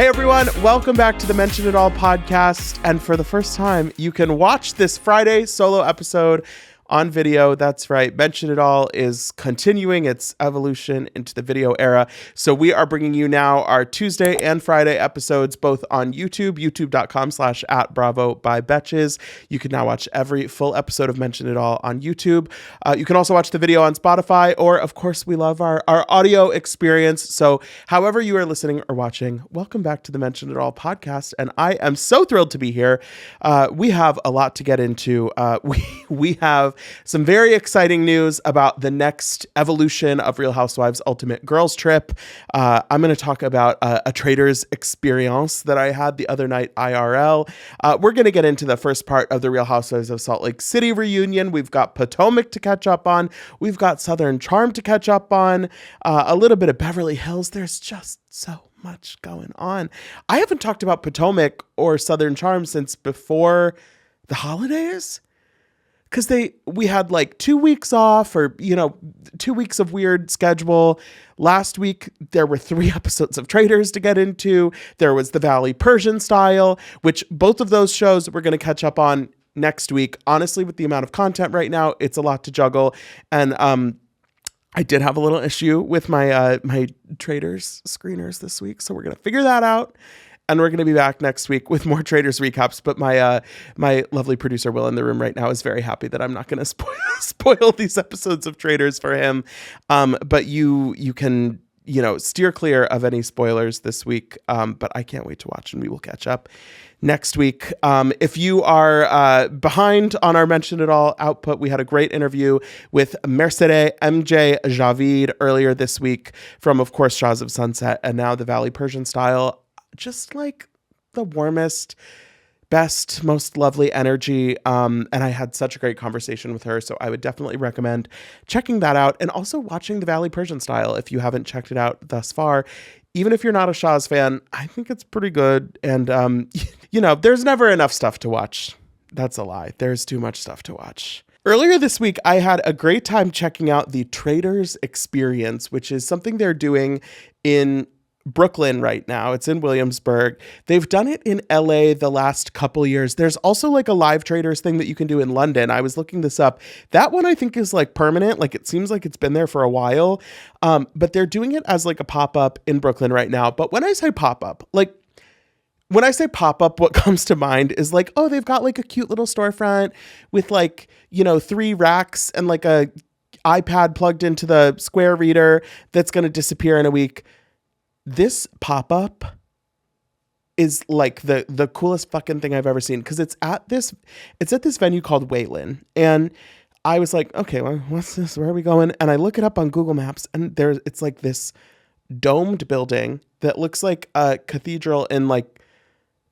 Hey everyone, welcome back to the Mention It All podcast. And for the first time, you can watch this Friday solo episode on video. That's right. Mention It All is continuing its evolution into the video era. So we are bringing you now our Tuesday and Friday episodes, both on YouTube, youtube.com/@bravo by Betches. You can now watch every full episode of Mention It All on YouTube. You can also watch the video on Spotify, or of course, we love our audio experience. So however you are listening or watching, welcome back to the Mention It All podcast. And I am so thrilled to be here. We have a lot to get into. We have some very exciting news about the next evolution of Real Housewives Ultimate Girls Trip. I'm going to talk about a Traitors experience that I had the other night, IRL. We're going to get into the first part of the Real Housewives of Salt Lake City reunion. We've got Potomac to catch up on. We've got Southern Charm to catch up on. A little bit of Beverly Hills. There's just so much going on. I haven't talked about Potomac or Southern Charm since before the holidays. Because we had like 2 weeks off, or, 2 weeks of weird schedule. Last week, there were 3 episodes of Traitors to get into. There was the Valley Persian Style, which both of those shows we're going to catch up on next week. Honestly, with the amount of content right now, it's a lot to juggle. And I did have a little issue with my my Traitors screeners this week, so we're going to figure that out. And we're going to be back next week with more Traitors recaps. But my lovely producer, Will, in the room right now is very happy that I'm not going to spoil these episodes of Traitors for him. But you can, steer clear of any spoilers this week. But I can't wait to watch, and we will catch up next week. If you are behind on our Mention It All output, we had a great interview with Mercedes MJ Javid earlier this week from, of course, Shahs of Sunset, and now the Valley Persian Style. Just like the warmest, best, most lovely energy. And I had such a great conversation with her. So I would definitely recommend checking that out, and also watching the Valley Persian Style if you haven't checked it out thus far. Even if you're not a Shahs fan, I think it's pretty good. And, there's never enough stuff to watch. That's a lie. There's too much stuff to watch. Earlier this week, I had a great time checking out the Traitors Experience, which is something they're doing in Brooklyn right now. It's in Williamsburg. They've done it in LA the last couple years. There's also like a live Traitors thing that you can do in London. I was looking this up. That one I think is like permanent. Like it seems like it's been there for a while. But they're doing it as like a pop-up in Brooklyn right now. But when I say pop-up, what comes to mind is like, oh, they've got like a cute little storefront with like, 3 racks and like a iPad plugged into the Square reader that's going to disappear in a week. This pop-up is like the coolest fucking thing I've ever seen, because it's at this venue called Wayland. And I was like, okay, well, what's this? Where are we going? And I look it up on Google Maps, and it's like this domed building that looks like a cathedral in like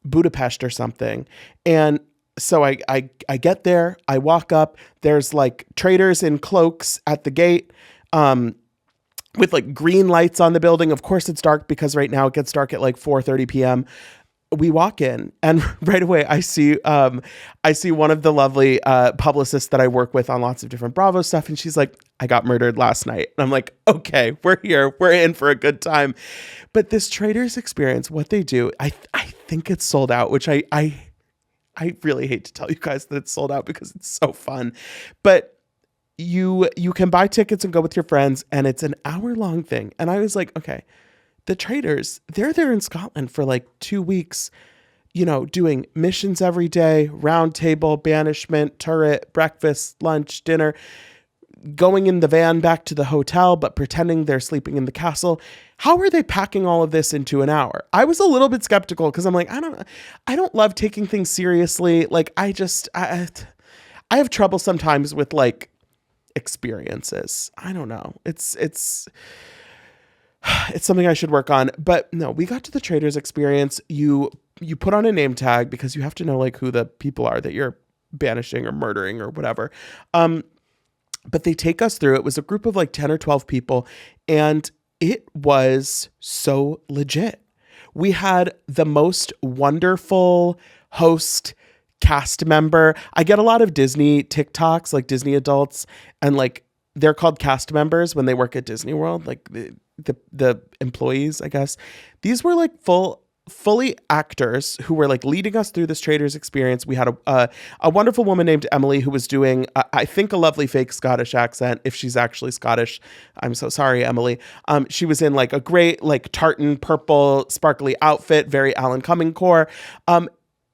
Budapest or something. And so I get there, I walk up, there's like Traitors in cloaks at the gate, with like green lights on the building. Of course it's dark, because right now it gets dark at like 4:30 p.m. We walk in, and right away I see one of the lovely publicists that I work with on lots of different Bravo stuff. And she's like, I got murdered last night. And I'm like, okay, we're here. We're in for a good time. But this Traitors Experience, what they do, I think it's sold out, which I really hate to tell you guys that it's sold out, because it's so fun. But you can buy tickets and go with your friends, and it's an hour-long thing. And I was like, okay, the Traitors, they're there in Scotland for like 2 weeks, doing missions every day, round table, banishment, turret, breakfast, lunch, dinner, going in the van back to the hotel, but pretending they're sleeping in the castle. How are they packing all of this into an hour? I was a little bit skeptical, because I'm like, I don't love taking things seriously. Like I have trouble sometimes with like experiences. I don't know. It's something I should work on. But no, we got to the Traitors Experience. You put on a name tag, because you have to know like who the people are that you're banishing or murdering or whatever. But they take us through. It was a group of like 10 or 12 people, and it was so legit. We had the most wonderful host cast member. I get a lot of Disney TikToks, like Disney adults, and like they're called cast members when they work at Disney World, like the employees, I guess. These were like full fully actors who were like leading us through this Traitors experience. We had a wonderful woman named Emily who was doing, I think, a lovely fake Scottish accent. If she's actually Scottish, I'm so sorry, Emily. She was in like a great like tartan purple sparkly outfit, very Alan Cumming core.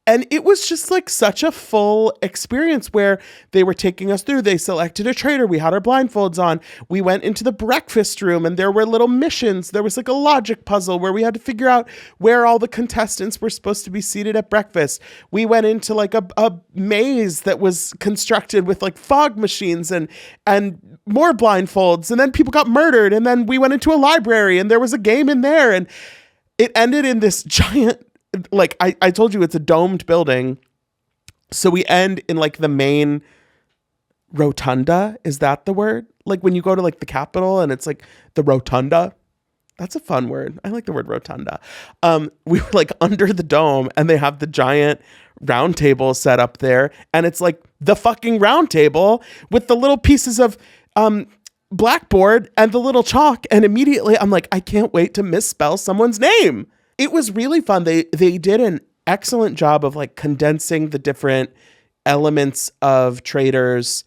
And it was just like such a full experience where they were taking us through. They selected a traitor. We had our blindfolds on. We went into the breakfast room and there were little missions. There was like a logic puzzle where we had to figure out where all the contestants were supposed to be seated at breakfast. We went into like a maze that was constructed with like fog machines and more blindfolds. And then people got murdered. And then we went into a library and there was a game in there. And it ended in this giant, like I told you, it's a domed building. So we end in like the main rotunda. Is that the word? Like when you go to like the Capitol and it's like the rotunda. That's a fun word. I like the word rotunda. We were like under the dome and they have the giant round table set up there. And it's like the fucking round table with the little pieces of blackboard and the little chalk. And immediately I'm like, I can't wait to misspell someone's name. It was really fun. They did an excellent job of like condensing the different elements of Traitors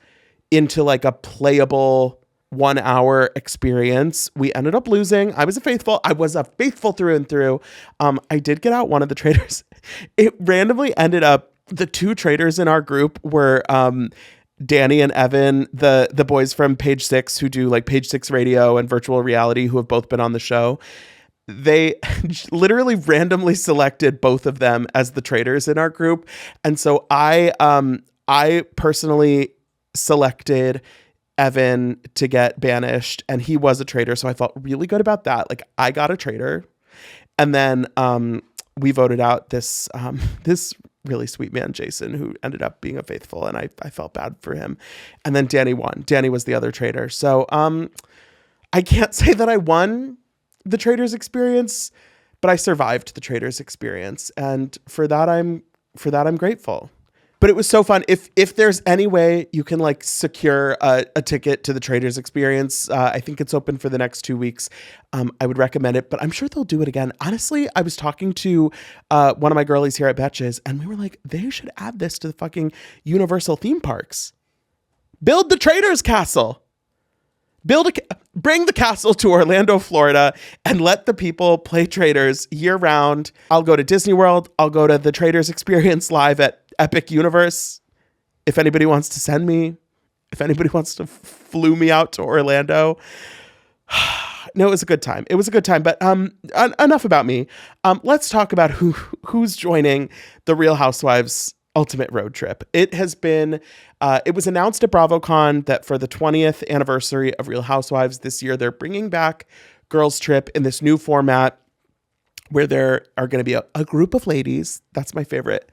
into like a playable 1 hour experience. We ended up losing. I was a faithful through and through. I did get out one of the Traitors. It randomly ended up the two Traitors in our group were Danny and Evan, the boys from Page Six who do like Page Six Radio and virtual reality, who have both been on the show. They literally randomly selected both of them as the Traitors in our group. And so I personally selected Evan to get banished, and he was a traitor. So I felt really good about that. Like I got a traitor. And then we voted out this really sweet man, Jason, who ended up being a faithful, and I felt bad for him. And then Danny won. Danny was the other traitor. So I can't say that I won the Traitors experience, but I survived the Traitors experience, and for that I'm grateful. But it was so fun. If there's any way you can like secure a ticket to the Traitors experience, I think it's open for the next 2 weeks. I would recommend it, but I'm sure they'll do it again. Honestly, I was talking to one of my girlies here at Betches, and we were like, they should add this to the fucking Universal theme parks. Build the Traitors castle. Bring the castle to Orlando, Florida, and let the people play Traitors year round. I'll go to Disney World. I'll go to the Traitors experience live at Epic Universe. If anybody wants to send me, if anybody wants to flew me out to Orlando. No, it was a good time. But enough about me. Let's talk about who's joining the Real Housewives Ultimate Road Trip. It has been, it was announced at BravoCon that for the 20th anniversary of Real Housewives this year, they're bringing back Girls Trip in this new format where there are going to be a group of ladies. That's my favorite.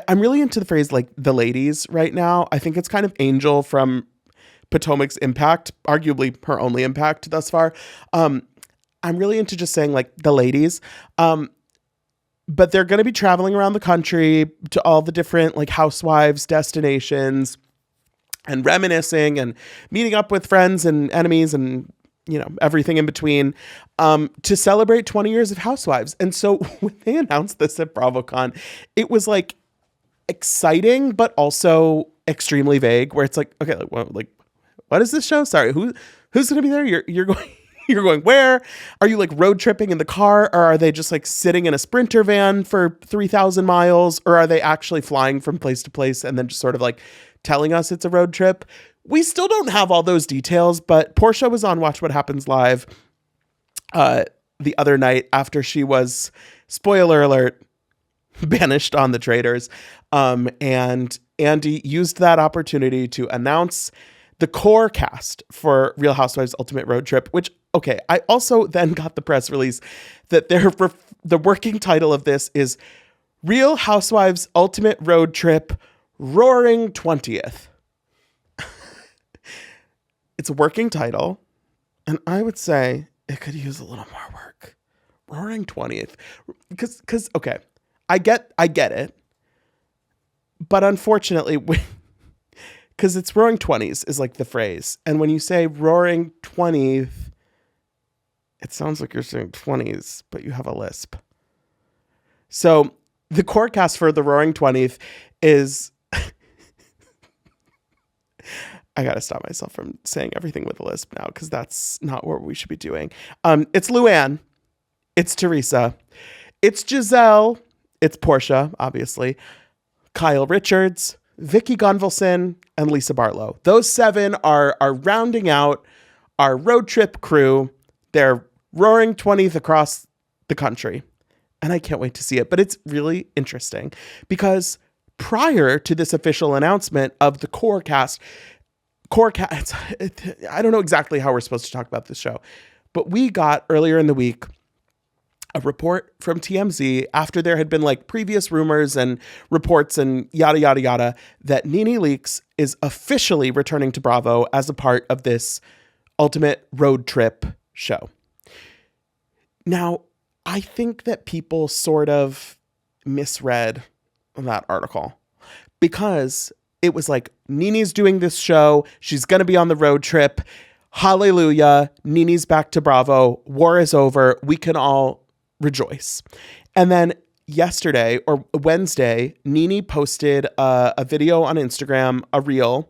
I'm really into the phrase like the ladies right now. I think it's kind of Angel from Potomac's Impact, arguably her only impact thus far. I'm really into just saying like the ladies. But they're going to be traveling around the country to all the different like housewives destinations and reminiscing and meeting up with friends and enemies and, you know, everything in between to celebrate 20 years of Housewives. And so when they announced this at BravoCon, it was like exciting, but also extremely vague, where it's like, okay, what is this show? Sorry, who's going to be there? You're going... You're going where? Are you like road tripping in the car, or are they just like sitting in a Sprinter van for 3,000 miles, or are they actually flying from place to place and then just sort of like telling us it's a road trip? We still don't have all those details, but Portia was on Watch What Happens Live the other night after she was, spoiler alert, banished on the Traitors. And Andy used that opportunity to announce the core cast for Real Housewives Ultimate Road Trip, which, okay, I also then got the press release that the working title of this is Real Housewives Ultimate Road Trip Roaring 20th. It's a working title, and I would say it could use a little more work. Roaring 20th. Because okay, I get it. But unfortunately, because it's roaring 20s is like the phrase. And when you say roaring 20th, it sounds like you're saying 20s, but you have a lisp. So the core cast for the Roaring 20th is... I got to stop myself from saying everything with a lisp now because that's not what we should be doing. It's Luann. It's Teresa. It's Giselle. It's Portia, obviously. Kyle Richards, Vicky Gunvalson, and Lisa Barlow. Those 7 are rounding out our road trip crew. They're roaring 20th across the country. And I can't wait to see it. But it's really interesting because prior to this official announcement of the core cast, I don't know exactly how we're supposed to talk about this show, but we got earlier in the week a report from TMZ after there had been like previous rumors and reports and yada, yada, yada, that Nene Leakes is officially returning to Bravo as a part of this ultimate road trip show. Now, I think that people sort of misread that article because it was like, Nene's doing this show. She's going to be on the road trip. Hallelujah. Nene's back to Bravo. War is over. We can all rejoice. And then yesterday or Wednesday, Nene posted a video on Instagram, a reel.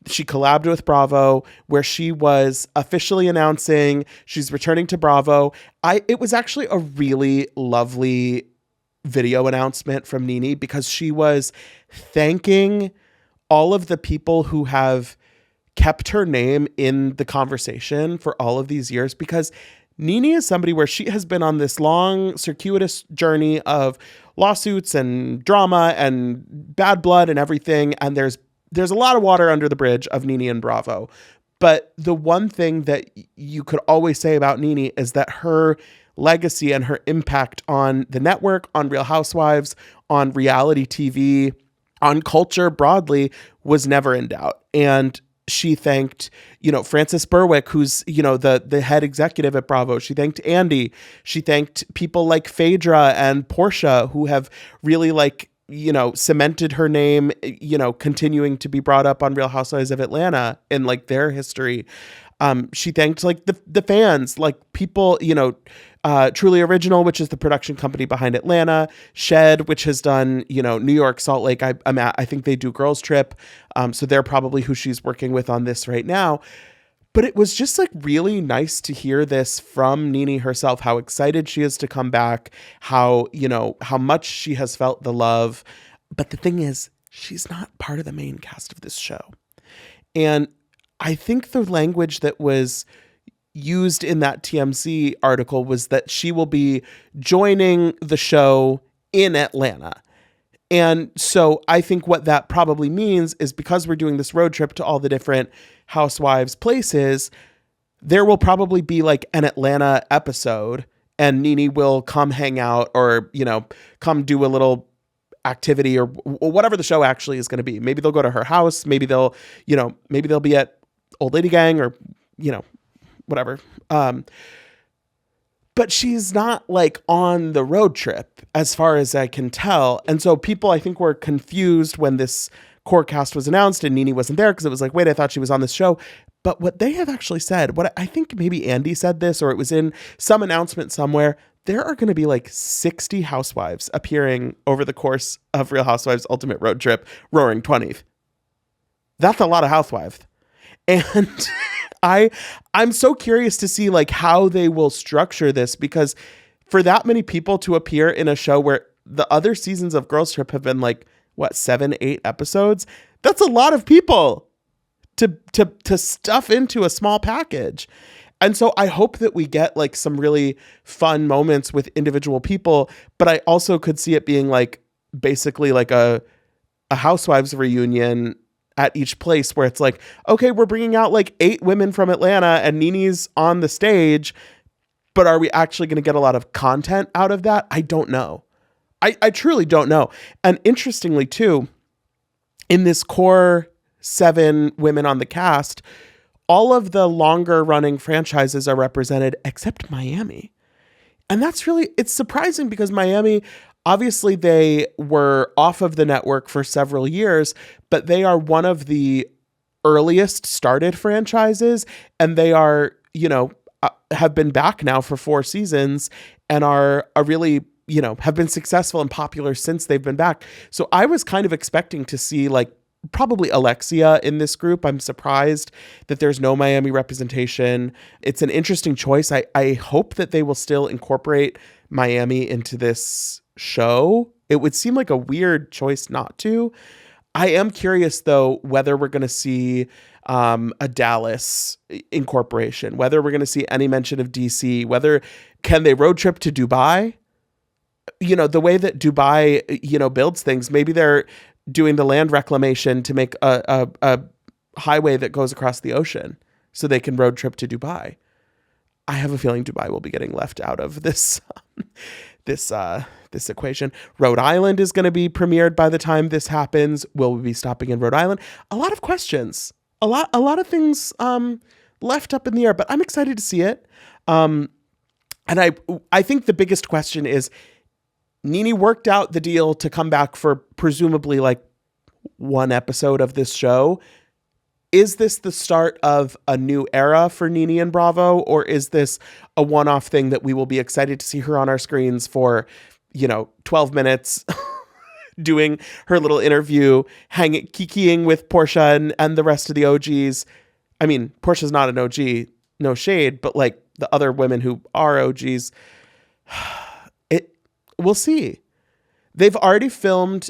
She collabed with Bravo where she was officially announcing she's returning to Bravo. It was actually a really lovely video announcement from Nene because she was thanking all of the people who have kept her name in the conversation for all of these years, because Nene is somebody where she has been on this long, circuitous journey of lawsuits and drama and bad blood and everything. And there's a lot of water under the bridge of Nene and Bravo. But the one thing that you could always say about Nene is that her legacy and her impact on the network, on Real Housewives, on reality TV, on culture broadly was never in doubt. And she thanked, Frances Berwick, who's, the head executive at Bravo. She thanked Andy. She thanked people like Phaedra and Portia who have really cemented her name, continuing to be brought up on Real Housewives of Atlanta in their history. She thanked the fans, people, Truly Original, which is the production company behind Atlanta, Shed, which has done, New York, Salt Lake. I think they do Girls Trip. So they're probably who she's working with on this right now. But it was just really nice to hear this from Nene herself, how excited she is to come back, how much she has felt the love. But the thing is, she's not part of the main cast of this show. And I think the language that was used in that TMZ article was that she will be joining the show in Atlanta. And so I think what that probably means is because we're doing this road trip to all the different Housewives places, there will probably be an Atlanta episode and Nene will come hang out or, come do a little activity or whatever the show actually is going to be. Maybe they'll go to her house. Maybe they'll be at Old Lady Gang or, whatever. But she's not on the road trip as far as I can tell. And so people, I think, were confused when this core cast was announced and Nene wasn't there because it was wait, I thought she was on this show. But what they have actually said, what I think maybe Andy said this, or it was in some announcement somewhere, there are going to be 60 housewives appearing over the course of Real Housewives Ultimate Road Trip Roaring 20th. That's a lot of housewives. And I'm so curious to see how they will structure this, because for that many people to appear in a show where the other seasons of Girls Trip have been 7, 8 episodes, that's a lot of people to stuff into a small package. And so I hope that we get some really fun moments with individual people, but I also could see it being basically a Housewives reunion at each place where it's okay, we're bringing out 8 women from Atlanta and Nene's on the stage, but are we actually going to get a lot of content out of that? I don't know. I truly don't know. And interestingly too, in this core 7 women on the cast, all of the longer running franchises are represented except Miami. And that's it's surprising because Miami, obviously they were off of the network for several years, but they are one of the earliest started franchises, and they are, have been back now for 4 seasons and are a really have been successful and popular since they've been back. So I was kind of expecting to see like probably Alexia in this group. I'm surprised that there's no Miami representation. It's an interesting choice. I hope that they will still incorporate Miami into this show. It would seem like a weird choice not to. I am curious, though, whether we're going to see a Dallas incorporation, whether we're going to see any mention of DC, whether can they road trip to Dubai? The way that Dubai, builds things, maybe they're doing the land reclamation to make a highway that goes across the ocean so they can road trip to Dubai. I have a feeling Dubai will be getting left out of this this equation. Rhode Island is going to be premiered by the time this happens. Will we be stopping in Rhode Island? A lot of questions, a lot of things left up in the air, but I'm excited to see it. And I think the biggest question is Nene worked out the deal to come back for presumably like one episode of this show. Is this the start of a new era for Nene and Bravo, or is this a one-off thing that we will be excited to see her on our screens for, 12 minutes doing her little interview, kikiing with Portia and the rest of the OGs? I mean, Portia's not an OG, no shade, but like the other women who are OGs, we'll see. They've already filmed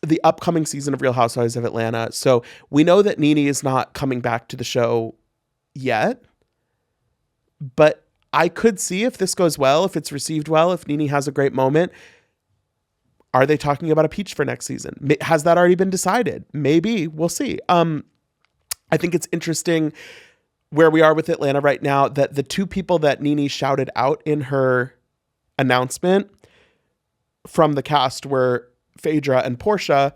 the upcoming season of Real Housewives of Atlanta. So we know that Nene is not coming back to the show yet. But I could see if this goes well, if it's received well, if Nene has a great moment. Are they talking about a peach for next season? Has that already been decided? Maybe. We'll see. I think it's interesting where we are with Atlanta right now, that the two people that Nene shouted out in her announcement from the cast were Phaedra and Portia,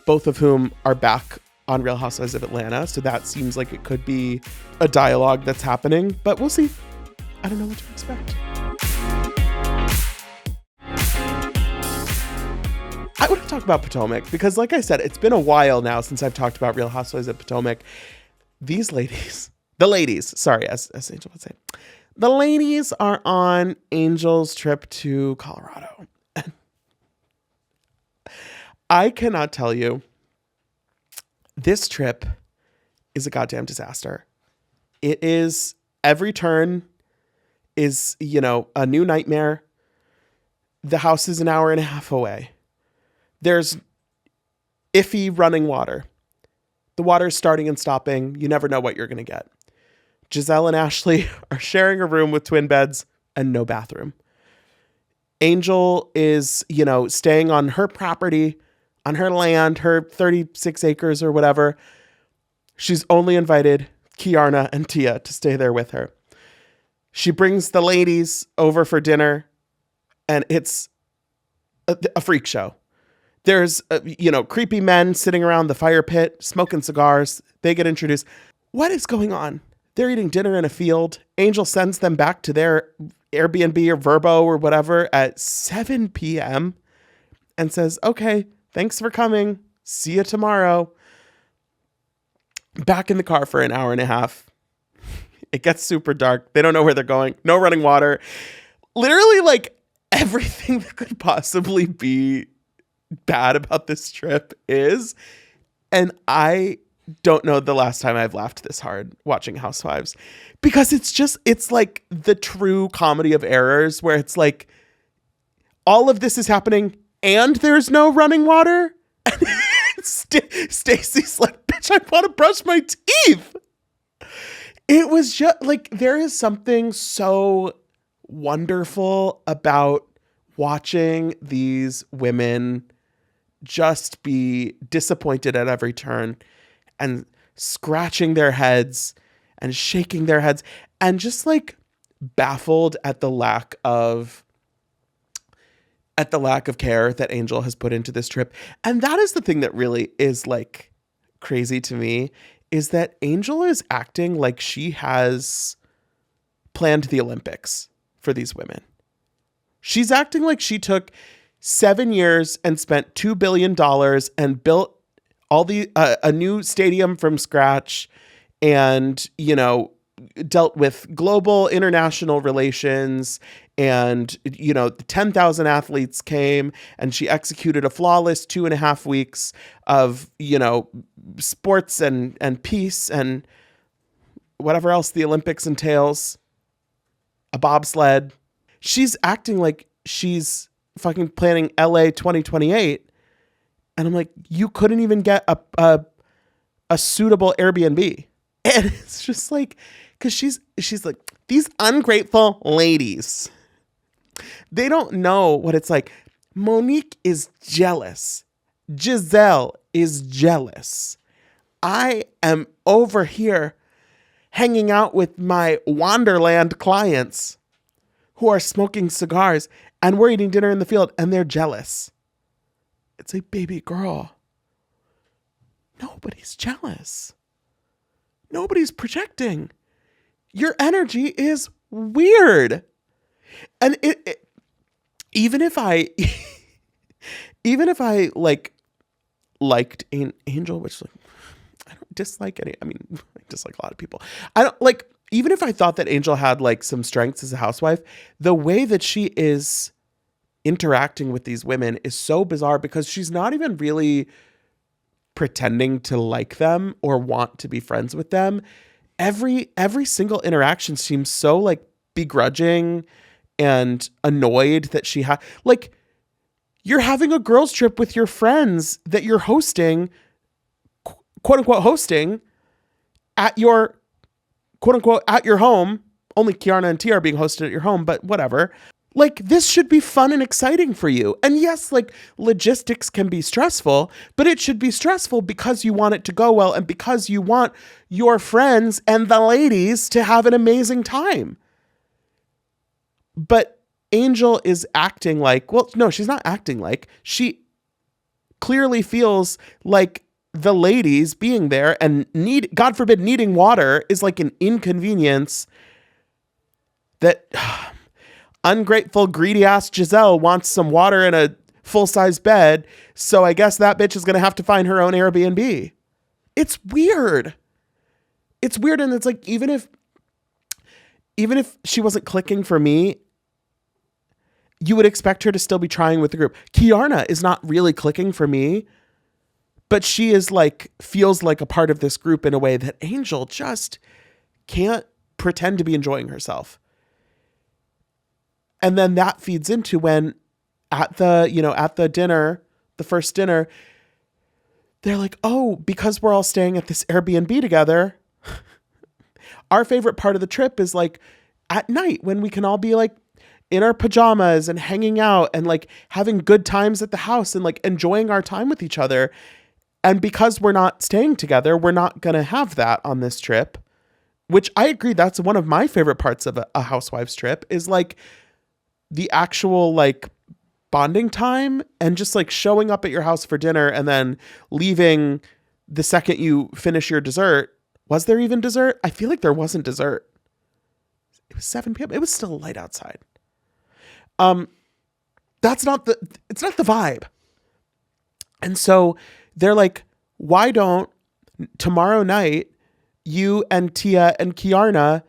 both of whom are back on Real Housewives of Atlanta. So that seems like it could be a dialogue that's happening, but we'll see. I don't know what to expect. I want to talk about Potomac because, like I said, it's been a while now since I've talked about Real Housewives of Potomac. These ladies, as Angel would say, the ladies are on Angel's trip to Colorado. I cannot tell you, this trip is a goddamn disaster. It is, every turn is, a new nightmare. The house is an hour and a half away. There's iffy running water. The water's starting and stopping. You never know what you're going to get. Giselle and Ashley are sharing a room with twin beds and no bathroom. Angel is, staying on her property, on her land, her 36 acres or whatever. She's only invited Kiarna and Tia to stay there with her. She brings the ladies over for dinner, and it's a freak show. There's, creepy men sitting around the fire pit, smoking cigars. They get introduced. What is going on? They're eating dinner in a field. Angel sends them back to their Airbnb or Verbo or whatever at 7 p.m. and says, okay, thanks for coming. See you tomorrow. Back in the car for an hour and a half. It gets super dark. They don't know where they're going. No running water. Literally, like, everything that could possibly be bad about this trip is. And I don't know the last time I've laughed this hard watching Housewives, because it's like the true comedy of errors where it's like all of this is happening and there's no running water. And Stacey's like, bitch, I want to brush my teeth. It was just like, there is something so wonderful about watching these women just be disappointed at every turn and scratching their heads and shaking their heads and just like baffled at the lack of care that Angel has put into this trip. And that is the thing that really is like crazy to me, is that Angel is acting like she has planned the Olympics for these women. She's acting like she took 7 years and spent $2 billion and built a new stadium from scratch and, dealt with global international relations, and, you know, 10,000 athletes came, and she executed a flawless 2.5 weeks of, you know, sports and peace and whatever else the Olympics entails, a bobsled. She's acting like she's fucking planning LA 2028. And I'm like, you couldn't even get a suitable Airbnb. And it's just like, because she's like, these ungrateful ladies, they don't know what it's like. Monique is jealous. Giselle is jealous. I am over here hanging out with my Wonderland clients who are smoking cigars, and we're eating dinner in the field, and they're jealous. It's like, baby girl, nobody's jealous. Nobody's projecting. Your energy is weird. And it even if I liked Angel, which, like, I don't dislike any. I mean, I dislike a lot of people. I don't like, even if I thought that Angel had like some strengths as a housewife, the way that she is interacting with these women is so bizarre, because she's not even really pretending to like them or want to be friends with them. Every single interaction seems so like begrudging and annoyed that she had, like, you're having a girls trip with your friends that you're hosting, quote unquote hosting, at your quote unquote at your home. Only Kiarna and Tia are being hosted at your home, but whatever. Like, this should be fun and exciting for you. And yes, like, logistics can be stressful, but it should be stressful because you want it to go well and because you want your friends and the ladies to have an amazing time. But Angel is acting like, well, no, she's not acting like. She clearly feels like the ladies being there and God forbid, needing water is like an inconvenience that ungrateful, greedy ass Giselle wants some water in a full-size bed. So I guess that bitch is going to have to find her own Airbnb. It's weird. It's weird. And it's like, even if she wasn't clicking for me, you would expect her to still be trying with the group. Kiarna is not really clicking for me, but she is like, feels like a part of this group in a way that Angel just can't pretend to be enjoying herself. And then that feeds into when at the dinner, the first dinner, they're like, oh, because we're all staying at this Airbnb together, our favorite part of the trip is like at night when we can all be like in our pajamas and hanging out and like having good times at the house and like enjoying our time with each other. And because we're not staying together, we're not going to have that on this trip, which I agree. That's one of my favorite parts of a housewives trip, is like the actual like bonding time and just like showing up at your house for dinner and then leaving the second you finish your dessert. Was there even dessert? I feel like there wasn't dessert. It was 7 p.m. It was still light outside. It's not the vibe. And so they're like, why don't tomorrow night you and Tia and Kiarna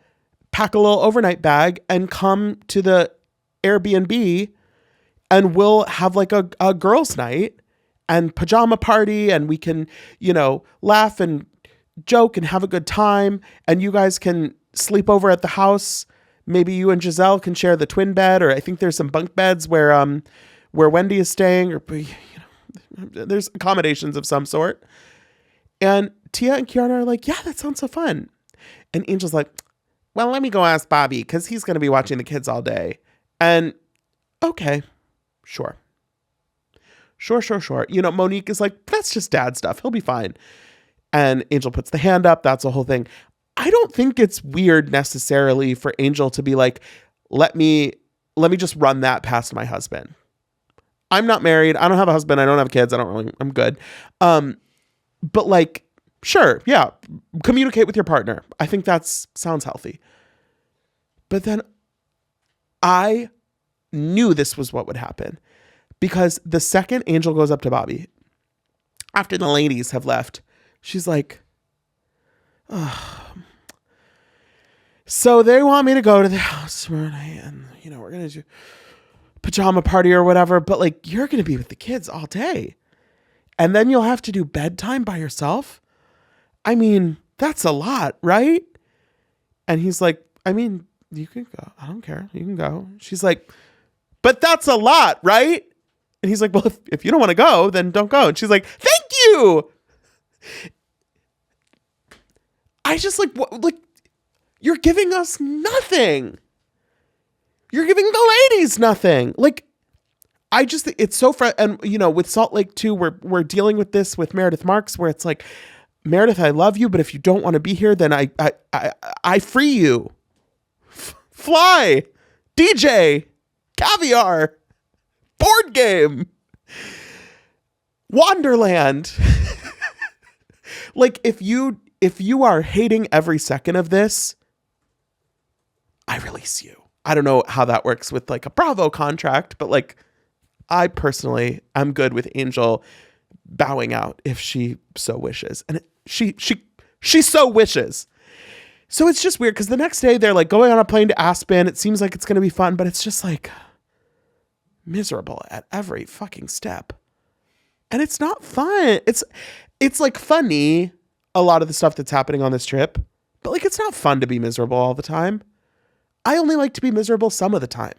pack a little overnight bag and come to the Airbnb and we'll have like a girls' night and pajama party, and we can, you know, laugh and joke and have a good time, and you guys can sleep over at the house. Maybe you and Giselle can share the twin bed, or I think there's some bunk beds where Wendy is staying, or, you know, there's accommodations of some sort. And Tia and Kiarna are like, yeah, that sounds so fun. And Angel's like, well, let me go ask Bobby, because he's going to be watching the kids all day. And okay, sure. You know, Monique is like, that's just dad stuff. He'll be fine. And Angel puts the hand up. That's the whole thing. I don't think it's weird necessarily for Angel to be like, let me just run that past my husband. I'm not married. I don't have a husband. I don't have kids. I'm good. But like, sure. Yeah. Communicate with your partner. I think sounds healthy. But then I knew this was what would happen, because the second Angel goes up to Bobby after the ladies have left, she's like, oh, So they want me to go to the house tomorrow night and, we're going to do pajama party or whatever, but like, you're going to be with the kids all day. And then you'll have to do bedtime by yourself. I mean, that's a lot, right? And he's like, I mean, you can go. I don't care. You can go. She's like, but that's a lot, right? And he's like, well, if you don't want to go, then don't go. And she's like, thank you. I just like, you're giving us nothing. You're giving the ladies nothing. Like, I just, it's so and with Salt Lake too, we're dealing with this with Meredith Marks, where it's like, Meredith, I love you, but if you don't want to be here, then I free you. Fly, DJ, caviar, board game, Wonderland. Like, if you are hating every second of this, I release you. I don't know how that works with like a Bravo contract, but like, I personally am good with Angel bowing out if she so wishes. And she so wishes. So it's just weird because the next day they're like going on a plane to Aspen. It seems like it's going to be fun, but it's just like miserable at every fucking step. And it's not fun. It's like funny, a lot of the stuff that's happening on this trip, but like, it's not fun to be miserable all the time. I only like to be miserable some of the time.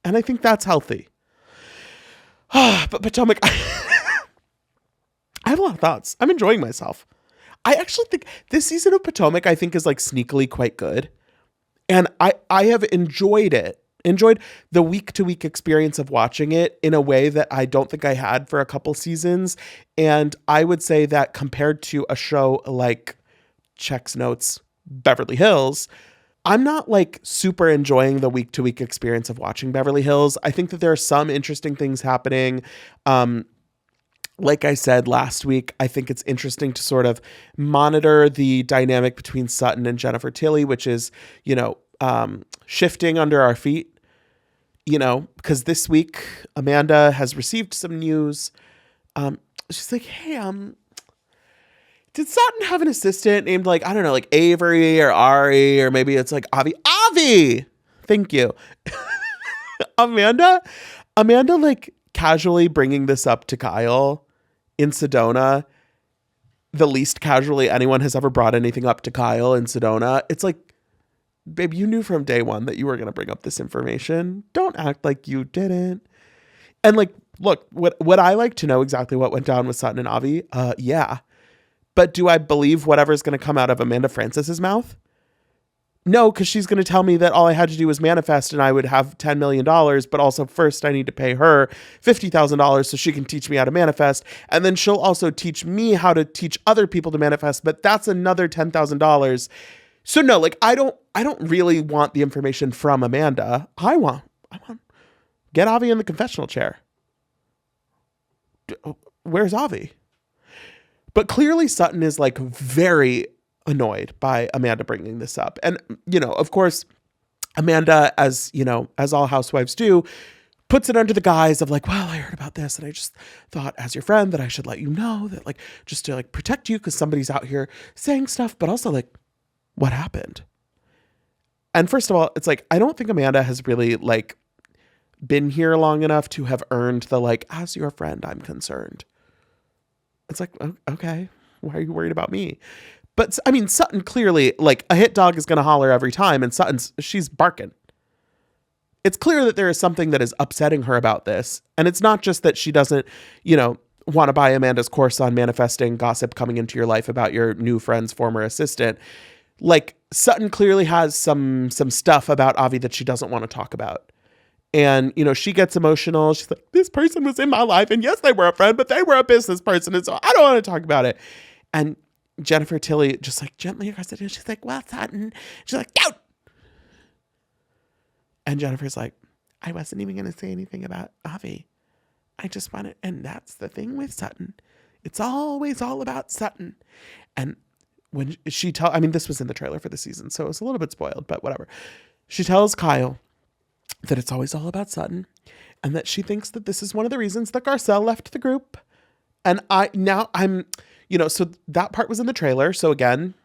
And I think that's healthy. But Potomac, I have a lot of thoughts. I'm enjoying myself. I actually think this season of Potomac, I think, is like sneakily quite good. And I have enjoyed it. Enjoyed the week-to-week experience of watching it in a way that I don't think I had for a couple seasons. And I would say that compared to a show like Checks Notes Beverly Hills, I'm not like super enjoying the week-to-week experience of watching Beverly Hills. I think that there are some interesting things happening. Like I said last week, I think it's interesting to sort of monitor the dynamic between Sutton and Jennifer Tilly, which is, shifting under our feet, because this week Amanda has received some news. She's like, hey, did Sutton have an assistant named like, I don't know, like Avery or Ari, or maybe it's like Avi? Avi! Thank you. Amanda like casually bringing this up to Kyle in Sedona, the least casually anyone has ever brought anything up to Kyle in Sedona. It's like, babe, you knew from day one that you were going to bring up this information. Don't act like you didn't. And like, look, would I like to know exactly what went down with Sutton and Avi? Yeah. But do I believe whatever's going to come out of Amanda Francis's mouth? No, because she's going to tell me that all I had to do was manifest and I would have $10 million. But also first I need to pay her $50,000 so she can teach me how to manifest. And then she'll also teach me how to teach other people to manifest. But that's another $10,000. So no, like I don't really want the information from Amanda. I want get Avi in the confessional chair. Where's Avi? But clearly Sutton is like very annoyed by Amanda bringing this up. And, of course, Amanda, as all housewives do, puts it under the guise of like, well, I heard about this and I just thought as your friend that I should let you know that like, just to like protect you because somebody's out here saying stuff, but also like, what happened? And first of all, it's like, I don't think Amanda has really like been here long enough to have earned the like, as your friend, I'm concerned. It's like, okay, why are you worried about me? But I mean, Sutton clearly, like a hit dog is going to holler every time, and she's barking. It's clear that there is something that is upsetting her about this. And it's not just that she doesn't, want to buy Amanda's course on manifesting gossip coming into your life about your new friend's former assistant. Like Sutton clearly has some stuff about Avi that she doesn't want to talk about. And, she gets emotional. She's like, this person was in my life. And yes, they were a friend, but they were a business person. And so I don't want to talk about it. And Jennifer Tilly just like gently across the table. She's like, well, Sutton. She's like, out. And Jennifer's like, I wasn't even going to say anything about Avi. I just wanted, and that's the thing with Sutton. It's always all about Sutton. And when this was in the trailer for the season, so it was a little bit spoiled, but whatever. She tells Kyle that it's always all about Sutton and that she thinks that this is one of the reasons that Garcelle left the group. And I'm, so that part was in the trailer. So again,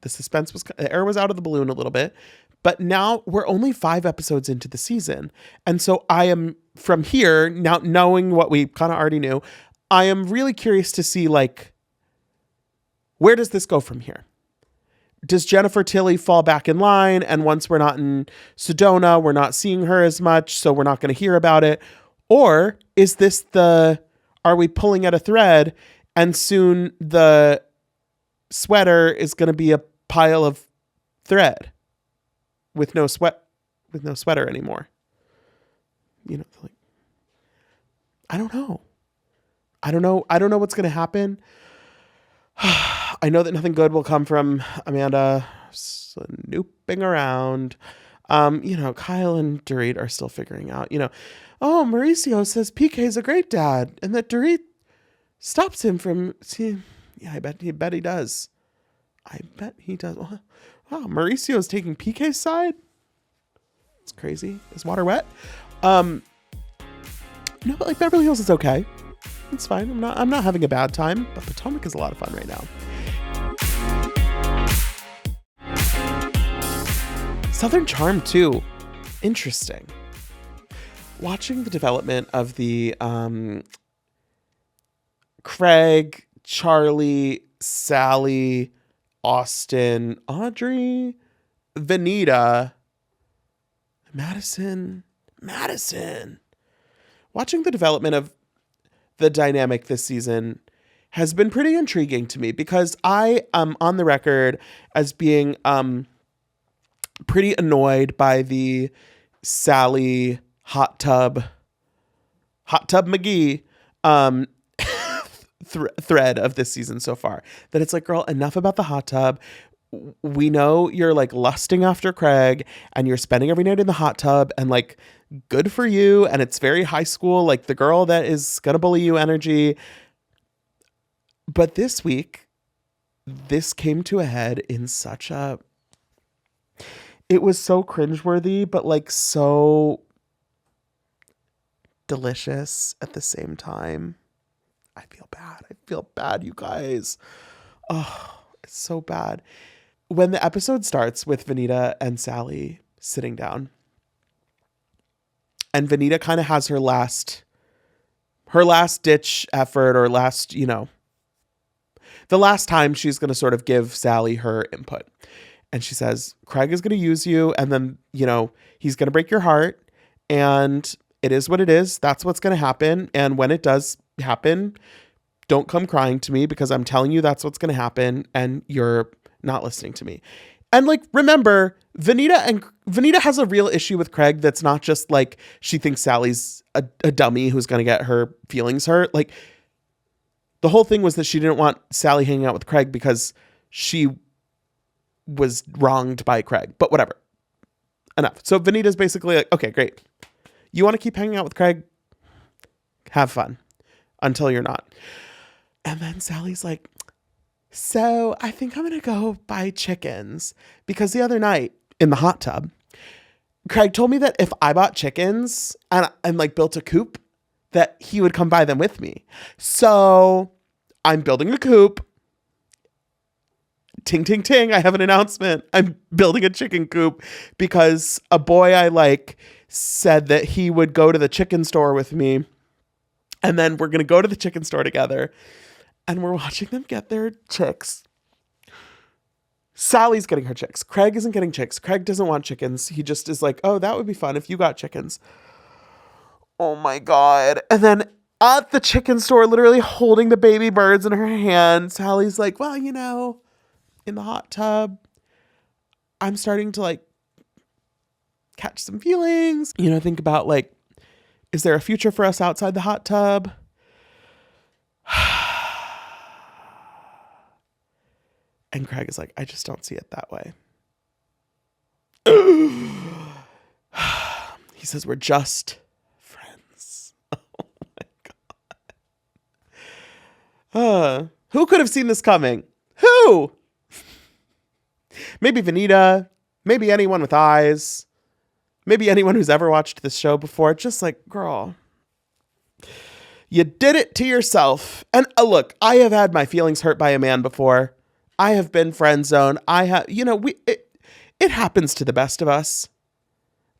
The air was out of the balloon a little bit, but now we're only 5 episodes into the season. And so I am, from here, now knowing what we kind of already knew, I am really curious to see, like, where does this go from here? Does Jennifer Tilly fall back in line? And once we're not in Sedona, we're not seeing her as much, so we're not going to hear about it. Or is this are we pulling at a thread and soon the sweater is going to be a pile of thread with no sweater anymore? You know, like, I don't know. I don't know what's going to happen. I know that nothing good will come from Amanda snooping around. Kyle and Dorit are still figuring out, Mauricio says PK's a great dad and that Dorit stops him from seeing. Yeah, I bet he does. I bet he does. Wow, Mauricio's taking PK's side? It's crazy. Is water wet? No, but like Beverly Hills is okay. It's fine. I'm not having a bad time, but Potomac is a lot of fun right now. Southern Charm too. Interesting. Watching the development of the Craig, Charley, Salley, Austin, Audrey, Venita, Madison. Watching the development of the dynamic this season has been pretty intriguing to me because I am on the record as being pretty annoyed by the Salley hot tub McGee thread of this season so far. That it's like, girl, enough about the hot tub. We know you're like lusting after Craig and you're spending every night in the hot tub and like, good for you. And it's very high school, like the girl that is gonna bully you energy. But this week, this came to a head in it was so cringeworthy, but like so delicious at the same time. I feel bad, you guys. Oh, it's so bad. When the episode starts with Venita and Salley sitting down, and Venita kind of has her last ditch effort, or the last time she's going to sort of give Salley her input. And she says, Craig is going to use you. And then, he's going to break your heart. And it is what it is. That's what's going to happen. And when it does happen, don't come crying to me because I'm telling you that's what's going to happen. And you're not listening to me. And like, remember, Venita has a real issue with Craig. That's not just like she thinks Sally's a dummy who's going to get her feelings hurt. Like, the whole thing was that she didn't want Salley hanging out with Craig because she was wronged by Craig. But whatever. Enough. So Venita's basically like, okay, great. You want to keep hanging out with Craig? Have fun. Until you're not. And then Sally's like, so I think I'm going to go buy chickens. Because the other night in the hot tub, Craig told me that if I bought chickens and like built a coop, that he would come buy them with me. So I'm building a coop. Ting, ting, ting. I have an announcement. I'm building a chicken coop because a boy I like said that he would go to the chicken store with me. And then we're going to go to the chicken store together. And we're watching them get their chicks. Sally's getting her chicks. Craig isn't getting chicks. Craig doesn't want chickens. He just is like, oh, that would be fun if you got chickens. Oh my God. And then at the chicken store, literally holding the baby birds in her hand, Sally's like, well, in the hot tub, I'm starting to like catch some feelings. Think about like, is there a future for us outside the hot tub? And Craig is like, I just don't see it that way. He says, we're just friends. Oh my God. Who could have seen this coming? Who? Maybe Venita. Maybe anyone with eyes. Maybe anyone who's ever watched this show before. Just like, girl, you did it to yourself. And look, I have had my feelings hurt by a man before. I have been friend zoned. I have, it happens to the best of us.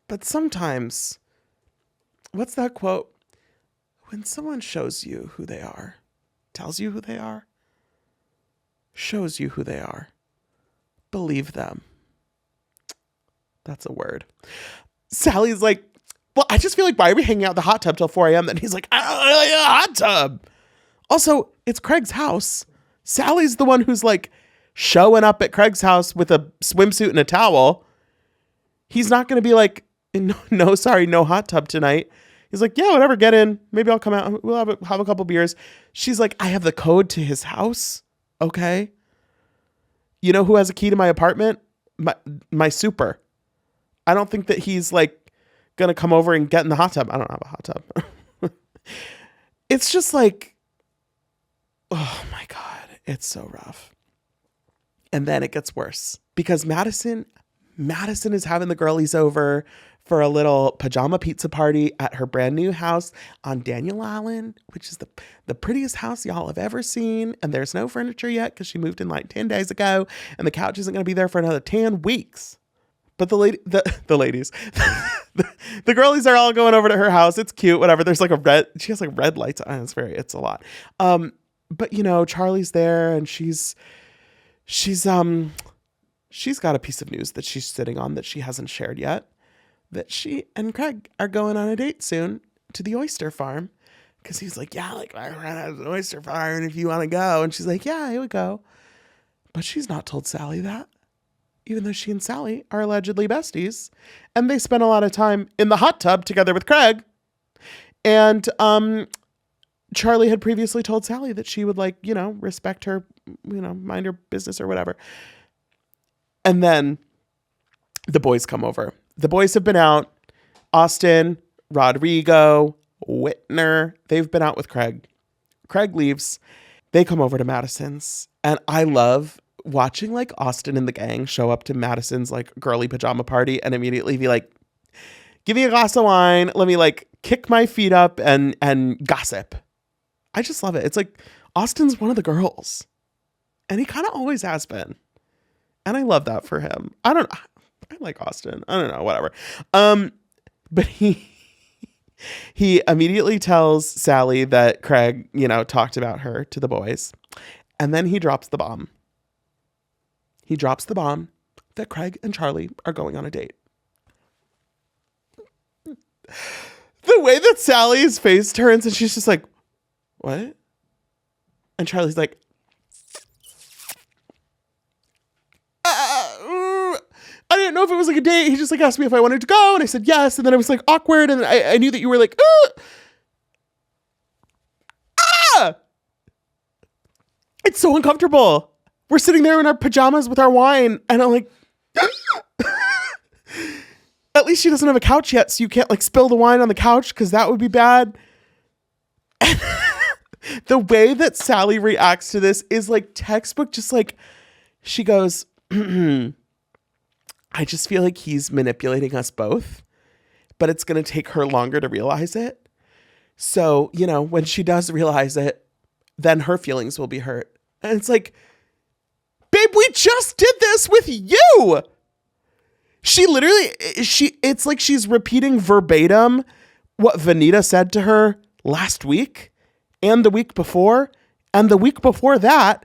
But sometimes, what's that quote? When someone shows you who they are, tells you who they are, shows you who they are, believe them. That's a word. Sally's like, well, I just feel like, why are we hanging out in the hot tub till 4 a.m.? Then he's like, I don't really like a hot tub. Also, it's Craig's house. Sally's the one who's like showing up at Craig's house with a swimsuit and a towel. He's not going to be like, no, sorry, no hot tub tonight. He's like, yeah, whatever, get in. Maybe I'll come out. We'll have a couple beers. She's like, I have the code to his house. Okay. You know who has a key to my apartment? My super. I don't think that he's like going to come over and get in the hot tub. I don't have a hot tub. It's just like, oh my God, it's so rough. And then it gets worse because Madison is having the girlies over for a little pajama pizza party at her brand new house on Daniel Island, which is the prettiest house y'all have ever seen. And there's no furniture yet because she moved in like 10 days ago and the couch isn't going to be there for another 10 weeks. But the ladies, the girlies are all going over to her house. It's cute, whatever. There's like she has like red lights on. It's a lot. But Charley's there and she's got a piece of news that she's sitting on that she hasn't shared yet, that she and Craig are going on a date soon to the oyster farm. Cause he's like, yeah, like I ran out of an oyster farm if you want to go. And she's like, yeah, here we go. But she's not told Sally that, even though she and Sally are allegedly besties. And they spend a lot of time in the hot tub together with Craig. And Charley had previously told Sally that she would respect her, mind her business or whatever. And then the boys come over. The boys have been out. Austin, Rodrigo, Whitner, they've been out with Craig. Craig leaves. They come over to Madison's. And I love watching like Austin and the gang show up to Madison's like girly pajama party and immediately be like, give me a glass of wine. Let me like kick my feet up and gossip. I just love it. It's like Austin's one of the girls and he kind of always has been. And I love that for him. I like Austin. I don't know, whatever. But he immediately tells Sally that Craig, talked about her to the boys. And then he drops the bomb. He drops the bomb that Craig and Charley are going on a date. The way that Sally's face turns and she's just like, what? And Charley's like, I didn't know if it was like a date. He just like asked me if I wanted to go. And I said yes. And then it was like awkward. And I knew that you were like, it's so uncomfortable. We're sitting there in our pajamas with our wine. And I'm like, at least she doesn't have a couch yet. So you can't like spill the wine on the couch because that would be bad. And the way that Sally reacts to this is like textbook. Just like she goes, I just feel like he's manipulating us both, but it's going to take her longer to realize it. So, when she does realize it, then her feelings will be hurt. And it's like, babe, we just did this with you. It's like she's repeating verbatim what Venita said to her last week and the week before and the week before that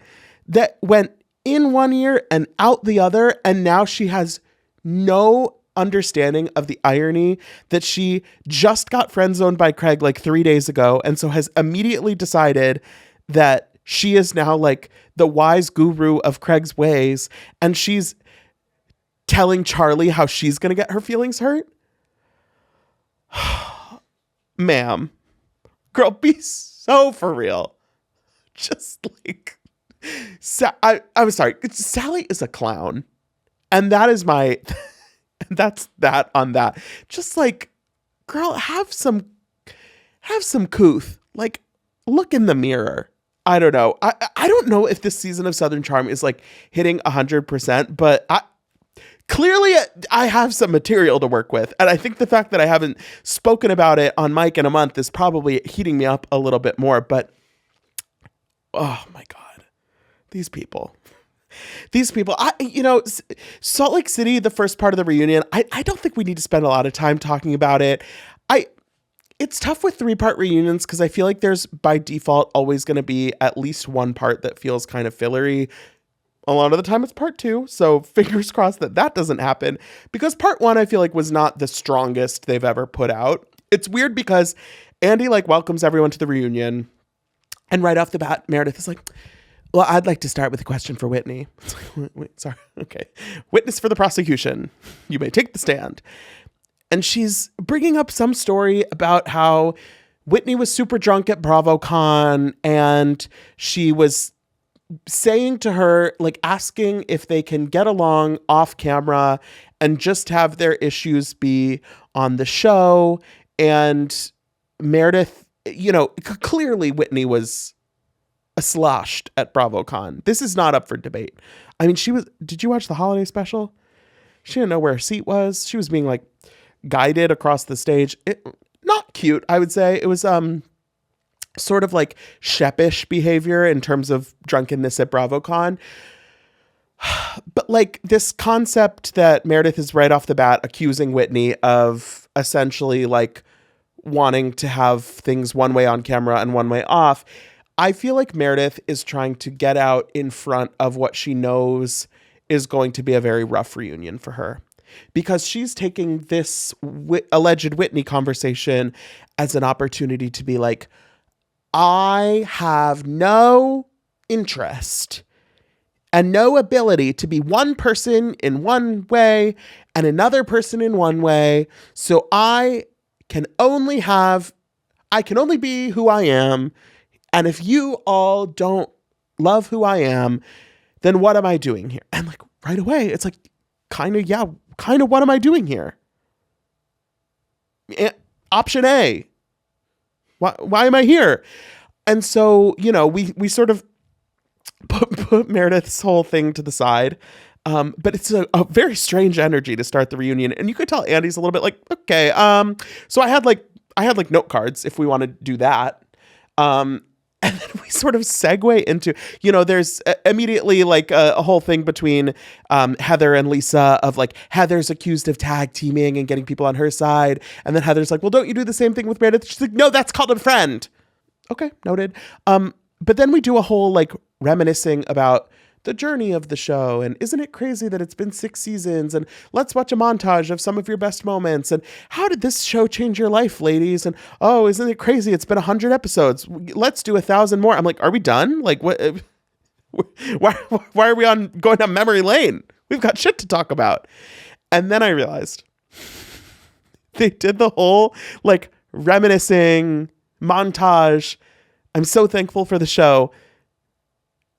went in one ear and out the other. And now she has no understanding of the irony that she just got friend zoned by Craig like 3 days ago. And so has immediately decided that she is now like the wise guru of Craig's ways. And she's telling Charley how she's going to get her feelings hurt. Ma'am, girl, be so for real. Just like, I'm sorry. Sally is a clown. And that is that's that on that. Just like, girl, have some couth. Like, look in the mirror. I don't know. I don't know if this season of Southern Charm is like hitting 100%, but clearly I have some material to work with. And I think the fact that I haven't spoken about it on mic in a month is probably heating me up a little bit more. But, oh my God, these people. These people, Salt Lake City, the first part of the reunion, I don't think we need to spend a lot of time talking about it. It's tough with 3-part reunions because I feel like there's by default always going to be at least one part that feels kind of fillery. A lot of the time it's part 2, so fingers crossed that doesn't happen, because part 1 I feel like was not the strongest they've ever put out. It's weird because Andy welcomes everyone to the reunion, and right off the bat Meredith is like, well, I'd like to start with a question for Whitney. It's like, wait, sorry, okay. Witness for the prosecution. You may take the stand. And she's bringing up some story about how Whitney was super drunk at BravoCon, and she was saying to her, asking if they can get along off camera and just have their issues be on the show. And Meredith, clearly Whitney was sloshed at BravoCon. This is not up for debate. I mean, did you watch the holiday special? She didn't know where her seat was. She was being guided across the stage. Not cute, I would say. It was sort of shepish behavior in terms of drunkenness at BravoCon. But this concept that Meredith is right off the bat accusing Whitney of essentially wanting to have things one way on camera and one way off. I feel like Meredith is trying to get out in front of what she knows is going to be a very rough reunion for her, because she's taking this alleged Whitney conversation as an opportunity to be like, I have no interest and no ability to be one person in one way and another person in one way. So I can only be who I am. And if you all don't love who I am, then what am I doing here? And right away, it's kind of what am I doing here? Option A. Why am I here? And so, we sort of put Meredith's whole thing to the side. But it's a very strange energy to start the reunion. And you could tell Andy's a little bit okay. So I had note cards if we want to do that. And then we sort of segue into, there's immediately a whole thing between Heather and Lisa of Heather's accused of tag teaming and getting people on her side. And then Heather's well, don't you do the same thing with Meredith? She's no, that's called a friend. Okay, noted. But then we do a whole reminiscing about the journey of the show. And isn't it crazy that it's been 6 seasons? And let's watch a montage of some of your best moments. And how did this show change your life, ladies? And oh, isn't it crazy? It's been 100 episodes. Let's do 1,000 more. I'm are we done? What? Why are we going down memory lane? We've got shit to talk about. And then I realized they did the whole reminiscing montage. I'm so thankful for the show.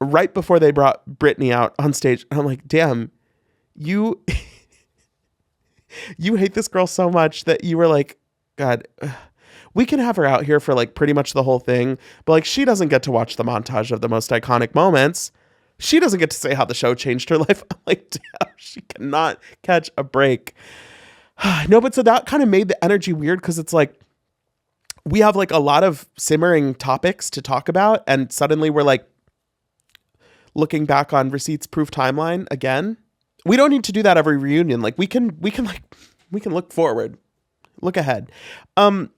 Right before they brought Brittany out on stage. And I'm damn, you hate this girl so much that you were God, we can have her out here for pretty much the whole thing. But she doesn't get to watch the montage of the most iconic moments. She doesn't get to say how the show changed her life. I'm damn, she cannot catch a break. No, but so that kind of made the energy weird, because it's we have a lot of simmering topics to talk about. And suddenly we're looking back on receipts proof timeline again. We don't need to do that every reunion. We can look forward, look ahead. But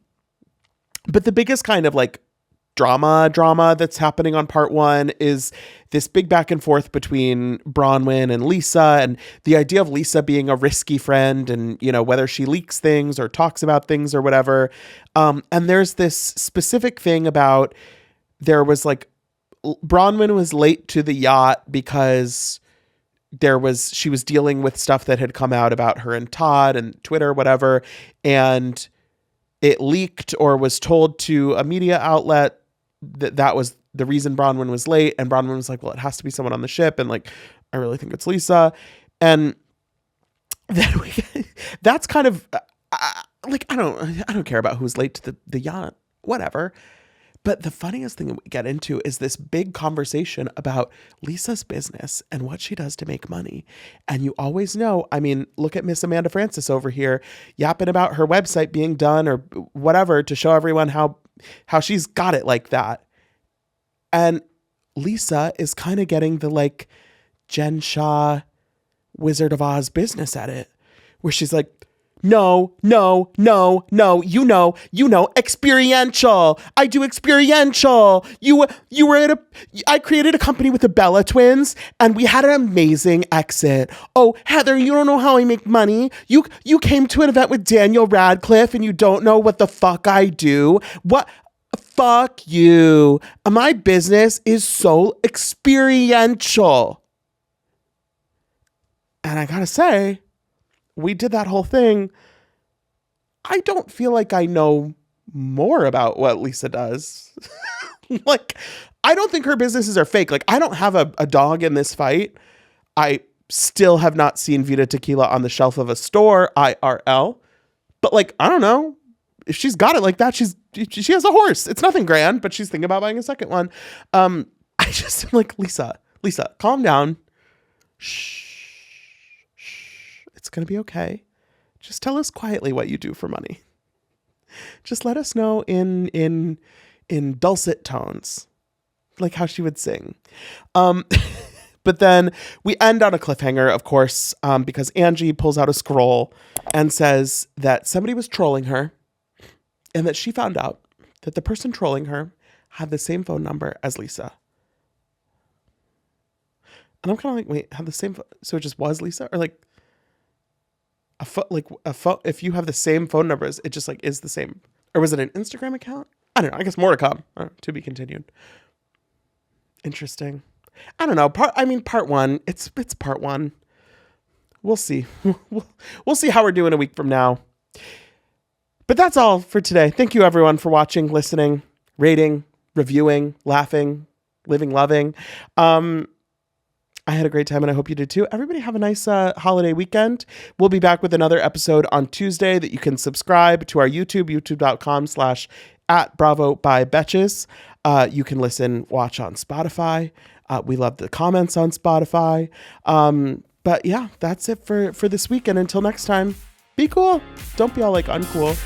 the biggest kind of drama that's happening on part 1 is this big back and forth between Bronwyn and Lisa, and the idea of Lisa being a risky friend, and whether she leaks things or talks about things or whatever. And there's this specific thing about, there was Bronwyn was late to the yacht because she was dealing with stuff that had come out about her and Todd and Twitter, whatever. And it leaked or was told to a media outlet that was the reason Bronwyn was late. And Bronwyn was well, it has to be someone on the ship. And I really think it's Lisa. And then that's kind of I don't care about who's late to the yacht, whatever. But the funniest thing that we get into is this big conversation about Lisa's business and what she does to make money. And you always know, look at Miss Amanda Francis over here yapping about her website being done or whatever to show everyone how she's got it like that. And Lisa is kind of getting the Jen Shah Wizard of Oz business edit, where she's like, no, experiential. I do experiential. I created a company with the Bella twins and we had an amazing exit. Oh, Heather, you don't know how I make money. You came to an event with Daniel Radcliffe and you don't know what the fuck I do. What? Fuck you. My business is so experiential. And I gotta say, we did that whole thing. I don't feel like I know more about what Lisa does. Like, I don't think her businesses are fake. Like, I don't have a dog in this fight. I still have not seen Vita Tequila on the shelf of a store, IRL. But like, I don't know. If she's got it like that, she has a horse. It's nothing grand, but she's thinking about buying a second one. I just am like, Lisa, calm down. Shh. It's going to be okay. Just tell us quietly what you do for money. Just let us know in dulcet tones, like how she would sing. But then we end on a cliffhanger, of course, because Angie pulls out a scroll and says that somebody was trolling her and that she found out that the person trolling her had the same phone number as Lisa. And I'm kind of like, wait, had the same so it just was Lisa? Or like, if you have the same phone numbers, it just like is the same. Or was it an Instagram account? I don't know. I guess more to come. To be continued. Interesting. I don't know. Part one. It's part one. We'll see. We'll see how we're doing a week from now. But that's all for today. Thank you everyone for watching, listening, rating, reviewing, laughing, living, loving. I had a great time and I hope you did too. Everybody have a nice holiday weekend. We'll be back with another episode on Tuesday that you can subscribe to our YouTube, youtube.com/@Bravo by Betches. You can watch on Spotify. We love the comments on Spotify. But yeah, that's it for this week. And until next time, be cool. Don't be all like uncool.